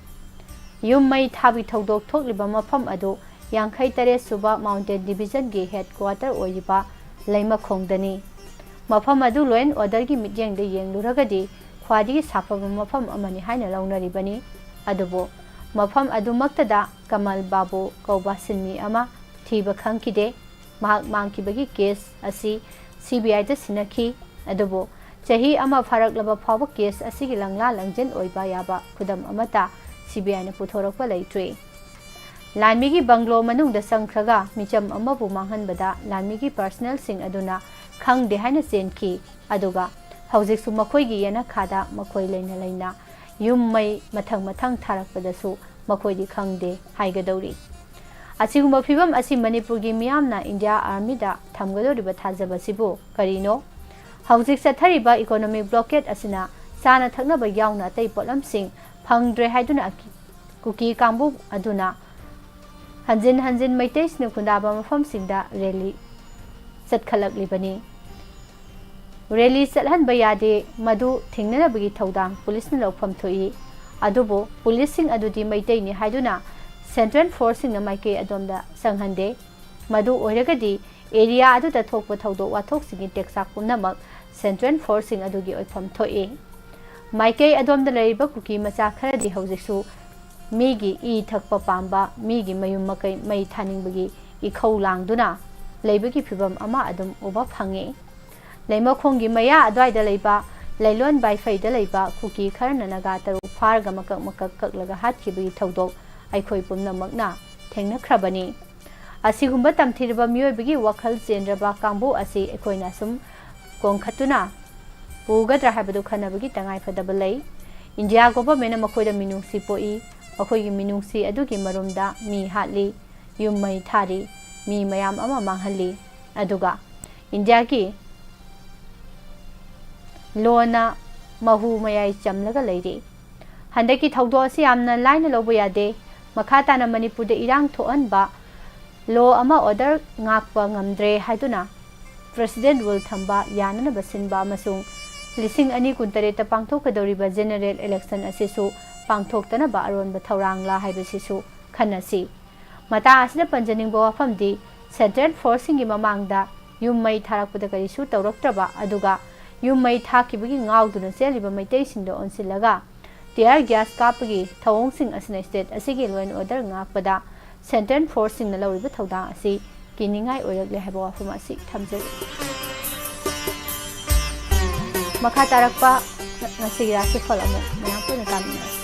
Yum Mai Thabi Thodok Thokliba Mafam Adu Yankai Tare Suba Mountain Division Gi Headquarter Oiba Laimakong Dani Mafam Adu Law and Order Gi Midyang de Yengluragadi Khwadi Sapaba Mafam Amani Haina Launaribani Adubo Mafam Adu Maktada Kamal Babu Kauba Sinmi Ama Thiba Khangkide Mahak Mangkibagi case Asi CBI da Sinaki Adubo Chahi Ama Faraklaba Phawa case Asigi Langla Langjen Oiba Yaba Kudam Amata CBI na Puthorakpa Leitre Lanmigi Banglo Manung da Sangkraga Micham Amabu Manghanbada Lanmigi personnel Sing Aduna Khang de Haina Senki Aduga Haujiksu Makoigi Yana Khada Makoi Laina Yum Mai Mathang Tharakpadasu Makoi di Khang de Haigadori Asigumba Phibam Asi Manipur Gi Miyamna India Army da Thamgadoriba Thajabasibu Karino Haujik Sathariba Economic Blockade Asina Sana Thaknaba Yauna Tei Potlam Sing Phangdre Haiduna Kuki Kambu Aduna Hanjin Maitei Snukundaba Mafam Singda Rally Satkhalak Libani Rally Sathan Bayade Madu Tingnabagi Todang Police Nilopam Toi Adubo Policing Adudi Maitei ni Haiduna Central Forcing na Maike Adomda Sanghande Madu Oiragadi Area Aduda Thokpa Thodo Wathok Singi Texak Pumnamak Central Forcing Adugi Oipam Toe Maike Adomda Lariba Kuki Macha Kharadi Haujiksu Migi I Thakpa Pamba Migi Mayum Makai Mai Thaningbagi Ikhau Langduna Laibagi Phibam Ama Adum Oba Phange ꯂꯩꯃꯈꯣꯡꯒꯤ ꯃꯌꯥ ꯑꯗ꯭ꯋꯥꯏꯗ ꯂꯩꯕ ꯂꯩꯂꯣꯟ ꯕꯥꯏꯐꯩꯗ ꯂꯩꯕ ꯀꯨꯀꯤ ꯈꯔꯅ ꯅꯥꯒꯥ ꯇꯔꯨꯛ ꯐꯥꯔꯒ ꯃꯀꯛ ꯃꯀꯛ ꯀꯛꯂꯒ ꯍꯥꯠꯈꯤꯕꯒꯤ ꯊꯧꯗꯣꯛ ꯑꯩꯈꯣꯏ ꯄꯨꯝꯅꯃꯛꯅ ꯊꯦꯡꯅꯈ꯭ꯔꯕꯅꯤ꯫ ꯑꯁꯤꯒꯨꯝꯕ ꯇꯝꯊꯤꯔꯕ ꯃꯤꯑꯣꯏꯕꯒꯤ ꯋꯥꯈꯜ ꯆꯦꯟꯗ꯭ꯔꯕ ꯀꯥꯡꯕꯨ ꯑꯁꯤ ꯑꯩꯈꯣꯏꯅ ꯁꯨꯝ ꯀꯣꯟꯈꯠꯇꯨꯅ ꯄꯨꯒꯗ꯭ꯔꯥ ꯍꯥꯏꯕꯗꯨ ꯈꯟꯅꯕꯒꯤ ꯇꯉꯥꯏꯐꯗꯕ ꯂꯩ꯫ ꯏꯟꯗꯤꯌꯥ ꯒꯣꯚꯔꯟꯃꯦꯟꯠꯅ ꯃꯈꯣꯏꯗ ꯃꯤꯅꯨꯡꯁꯤ ꯄꯣꯛꯏ, ꯃꯈꯣꯏꯒꯤ ꯃꯤꯅꯨꯡꯁꯤ ꯑꯗꯨꯒꯤ ꯃꯔꯨꯝꯗ ꯃꯤ ꯍꯥꯠꯂꯤ, ꯌꯨꯝ ꯃꯩ ꯊꯥꯔꯤ, ꯃꯤ ꯃꯌꯥꯝ ꯑꯃ ꯃꯥꯡꯍꯜꯂꯤ, ꯑꯗꯨꯒ ꯏꯟꯗꯤꯌꯥꯒꯤ ꯂꯣꯅ ꯃꯍꯨ ꯃꯌꯥꯏ ꯆꯝꯂꯒ ꯂꯩꯔꯤ꯫ ꯍꯟꯗꯛꯀꯤ ꯊꯧꯗꯣꯛ ꯑꯁꯤ ꯌꯥꯝꯅ ꯂꯥꯏꯅ ꯂꯧꯕ ꯌꯥꯗꯦ꯫ ꯃꯈꯥ ꯇꯥꯅ ꯃꯅꯤꯄꯨꯔꯗ ꯏꯔꯥꯡ ꯊꯣꯛꯍꯟꯕ, ꯂꯣ ꯑꯃ ꯑꯣꯔꯗꯔ ꯉꯥꯛꯄ ꯉꯝꯗ꯭ꯔꯦ ꯍꯥꯏꯗꯨꯅ ꯄ꯭ꯔꯦꯁꯤꯗꯦꯟꯠ ꯔꯨꯜ ꯊꯝꯕ ꯌꯥꯅꯅꯕ ꯁꯤꯟꯕ ꯑꯃꯁꯨꯡ 2027ꯇ ꯄꯥꯡꯊꯣꯛꯀꯗꯧꯔꯤꯕ ꯖꯦꯅꯔꯦꯜ ꯏꯂꯦꯛꯁꯟ ꯑꯁꯤꯁꯨ ꯄꯥꯡꯊꯣꯛꯇꯅꯕ ꯑꯔꯣꯟꯕ ꯊꯧꯔꯥꯡꯂꯥ ꯍꯥꯏꯕꯁꯤꯁꯨ ꯈꯟꯅꯁꯤ꯫ ꯃꯇꯥꯡ ꯑꯁꯤꯗ ꯄꯟꯖꯅꯤꯡꯕ ꯋꯥꯐꯝꯗꯤ ꯁꯦꯟꯇ꯭ꯔꯦꯜ ꯐꯣꯔꯁꯁꯤꯡꯒꯤ ꯃꯃꯥꯡꯗ ꯌꯨꯝ ꯃꯩ ꯊꯥꯔꯛꯄꯗ ꯀꯔꯤꯁꯨ ꯇꯧꯔꯛꯇ꯭ꯔꯕ ꯑꯗꯨꯒ ꯌꯨꯝ ꯃꯩ ꯊꯥꯈꯤꯕꯒꯤ ꯉꯥꯎꯗꯨꯅ ꯆꯦꯜꯂꯤꯕ ꯃꯩꯇꯩꯁꯤꯡꯗ ꯑꯣꯟꯁꯤꯜꯂꯒ ꯇꯤꯌꯔ ꯒ꯭ꯌꯥꯁ ꯀꯥꯞꯄꯒꯤ ꯊꯧꯑꯣꯡꯁꯤꯡ ꯑꯁꯤꯅ ꯁ꯭ꯇꯦꯠ ꯑꯁꯤꯒꯤ ꯂꯣ ꯑꯦꯟ ꯑꯣꯔꯗꯔ ꯉꯥꯛꯄꯗ ꯁꯦꯟꯇ꯭ꯔꯦꯜ ꯐꯣꯔꯁꯁꯤꯡꯅ ꯂꯧꯔꯤꯕ ꯊꯧꯗꯥꯡ ꯑꯁꯤ ꯀꯤꯅꯤꯡꯉꯥꯏ ꯑꯣꯏꯔꯛꯂꯦ ꯍꯥꯏꯕ ꯋꯥꯐꯝ ꯑꯁꯤ ꯊꯝꯖꯔꯤ꯫ ꯃꯈꯥ ꯇꯥꯔꯛꯄ ꯉꯁꯤꯒꯤ ꯔꯥꯁꯤꯐꯜ ꯑꯃꯨꯛ ꯃꯌꯥꯝ ꯄꯨꯟꯅ ꯇꯥꯃꯤꯟꯅꯔꯁꯤ꯫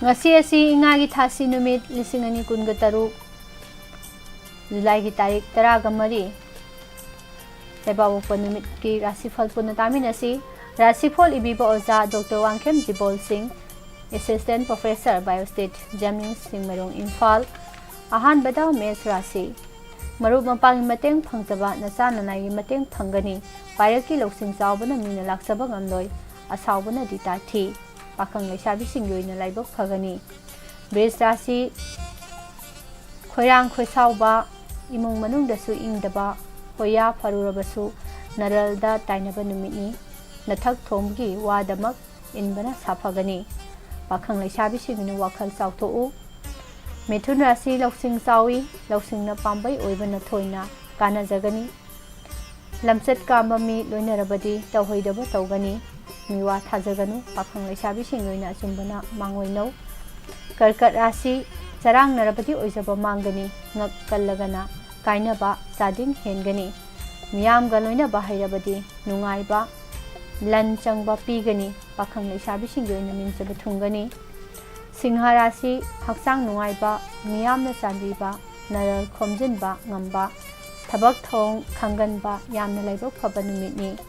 ngasi asi ingagi thasi numit 2023 July ki tarik 13 Lebawokpa numit ki rasifal puna taminasi rasifal ibiba oza Dr. Wangkhem Jibol Singh Assistant Professor Biostate Jamming Singmarong Imphal ahan bada mes rasi maru mapang mateng phangtaba nasa nanai mateng phangani pairaki loksing chawbana mina laksaba ngamloi asawbana dita thi Pakang Leshabi Singyoy na laibok pagani. Bres rasi Khoirang Khoisauba Imong Manung dasu ingdaba Hoya Parurabasu Naralda Tainaba Numitni Nathak Thomgi Wadamak Inbana Sapagani. Pakang Leshabi Singyoy Wakal Sauto Methun rasi Loksing Sawi Loksing na Pambay Oibana Thoina Kana Zagani Lamset Kambami Loinarabadi Tawhoidaba Tawgani Miwa Thazaganu, Pakang Leshabi Singyoyna Achumbana Mangoino Karkat Rasi, Sarang Narabati Oizaba Mangani, Ngak Kalagana, Kainaba, Sading Hengani, Miam Galoina Bahirabadi, Nungaiba, Lan Changba Pigani, Pakang Leshabi Singyoyna Minsabatungani, Singharasi, Haksang Nungaiba, Miam Nasandiba, Naral Komjinba, Ngamba, Tabak Thong, Kanganba, Yam Nalaibo Pabanumitni,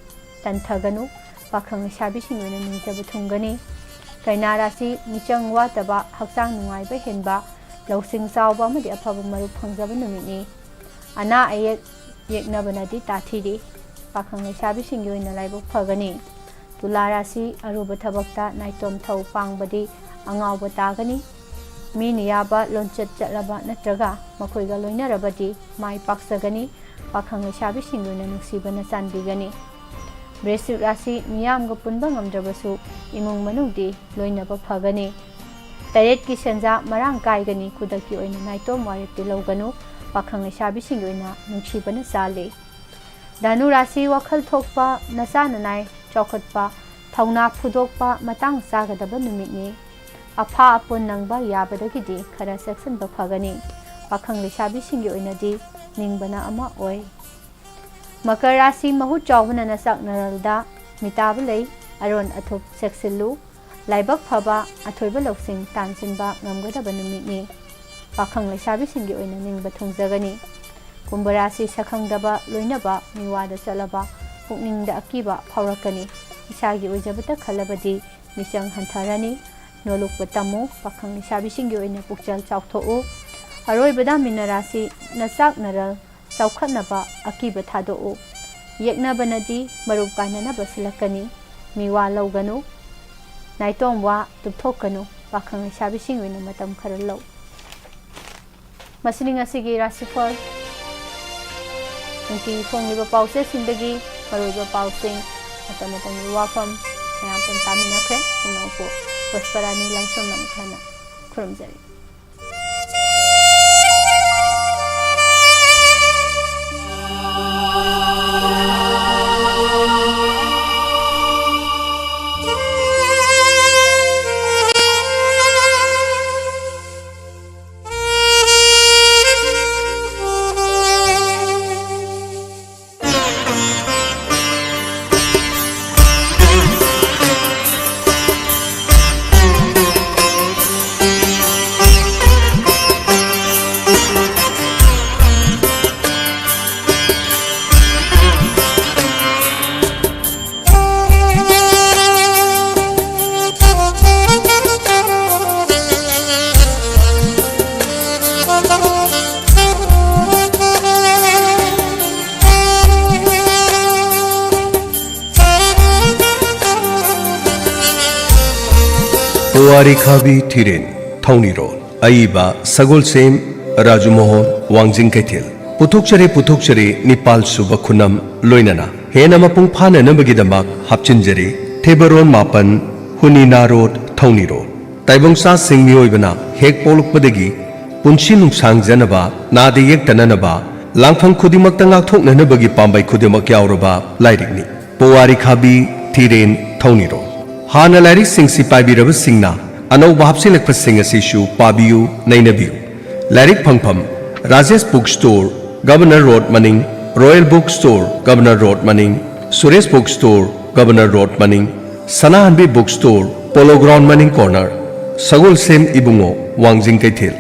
Tantaganu, Pakang Leshabi Singyoyna Minsabatungani, Kainarasi, Michang Wataba, Haksang Nungaiba Henba, Loksing Sauba Madi Apaba Maru Pangzaba Numitni, Ana Ayek Yeknabanadi Tatiri, Pakang Leshabi Singyoyna Laibo Pagani, Tularasi, Aruba Tabakta, Naitom Thau Pangbadi, Angauba Tagani, Miniyaba, Lonchet Jatlaba Natraga, Makoiga Loinarabadi, Mai Paksagani, Pakang Leshabi Singyoyna Nuksibana Sanbigani. Bresip rasi miyam punba ngamdrabasu imung manungdi loinaba phagani taret ki senja marang kaigani kudaki oina naitom waripti loganu Pakang Leshabi Singyoyna nungsibana sale Danu rasi wakhal thokpa nasa nanai chokhatpa thauna phudokpa matang sagadaba numitni apha apun nangba yabadagidi khara section ba phagani Pakang Leshabi Singyoyna di ningbana ama oi Makar rasi mahut chawbana nasak naralda mitabalai aron athup seksilu laibak phaba athoiba loksing tansinba ngamgadaba numitni Pakang Leshabi Singyoyna ningba thungjagani kumbarasi sakhangdaba loinaba miwada chalaba pukningda akiba phaurakani isagi oijabata khalabadi misang hantharani nolukba tamu Pakang Leshabi Singyoyna pukchal chawthou aroibada minarasi nasak naral Saukhatnaba akiba thadou ꯌꯦꯛꯅꯕꯅꯗꯤ ꯃꯔꯨꯞ ꯀꯥꯏꯅꯅꯕ ꯁꯤꯜꯂꯛꯀꯅꯤ ꯃꯤꯋꯥ ꯂꯧꯒꯅꯨ ꯅꯥꯏꯇꯣꯝ ꯋꯥ ꯇꯨꯞꯊꯣꯛꯀꯅꯨ ꯄꯥꯈꯪ ꯂꯩꯁꯥꯕꯤꯁꯤꯡ ꯑꯣꯏꯅ ꯃꯇꯝ ꯈꯔ ꯂꯧ ꯃꯁꯤꯅꯤ ꯉꯁꯤꯒꯤ ꯔꯥꯁꯤꯐꯜ ꯅꯨꯡꯇꯤꯒꯤ ꯐꯣꯡꯂꯤꯕ ꯄꯥꯎꯆꯦꯁꯤꯡꯗꯒꯤ ꯃꯔꯨꯑꯣꯏꯕ ꯄꯥꯎꯁꯤꯡ ꯃꯇꯝ ꯃꯇꯝꯒꯤ ꯋꯥꯐꯝ ꯃꯌꯥꯝ ꯄꯨꯟ ꯇꯥꯃꯤꯟꯅꯈ꯭ꯔꯦ ꯄꯨꯝꯅꯃꯛꯄꯨ ꯄꯨꯁꯄꯔꯥꯅꯤ ꯂꯥꯏꯁꯣꯟ ꯅꯝꯈ꯭ꯔꯅ ꯈꯨꯔꯨꯝꯖꯔꯤ पुवारी खाबी थिरेन थौनीरोल अईबा सगोल सेम राजू मोहन वांजिंग कैथेल पुथोक्चरे निपाल सुब खुनम लोइनना हेना मपुंग फाना नबगिदमक हापचिनजरे थेबरोन मापन हुनीना रोड थौनीरोल ताइबंगसा सिंह मियोइबना हेक पोलुकपदगी पुंसी नुंसांग जनबा नादे येक्तननबा लांगफंग खुदिमक तंगाथोकननबगी पांबाई खुदिमक यावरबा लाइरिकनी पुवारी खाबी थिरेन थौनीरोल हाना लाइरिक सिंगसी पाइबिरब सिंगना अनौबा हापसिलकप सिंग असिसु पाबियु नैनबियु लाइरिक फंगफम Rajesh book store governor road मनिंग royal book store governor road मनिंग Suresh book store governor road मनिंग सनाहनबी बुक स्टोर पोलो ग्राउंड मनिंग कॉर्नर सगोल सेम इबुंगो वांजिंग कैथेल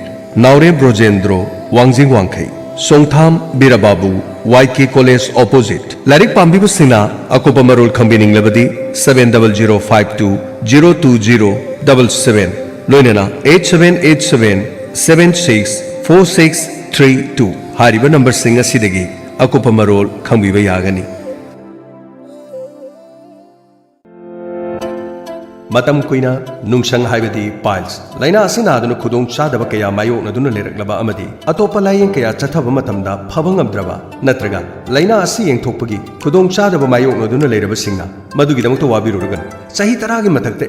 नावरे ब्रोजेंद्रो वांजिंग वांखै सोंगथाम Birababu YK college opposite lyric पांबिबु सिंगना अकोपा Marol खंबिनिंगलबदी 7052020777 लोइनना 8787764632 हारिबा number सिंग असिदगी अकोपा मरोल खंबिबा यागनी मतम कुइना नुंगसंग हाइबदी पाइल्स लाइना असिनादुन खुदोंग चादब कया मायोकनदुन लेरक्लबा अमदी अतोपा लायें कया चथब मतमदा फबंगमद्रबा नत्रगा लाइना असि येंथोकपगी खुदोंग चादब मायोकनदुन लेरबसिंगना मदुगिदमतो वाबिरुरगन सही तरागी मथक्ता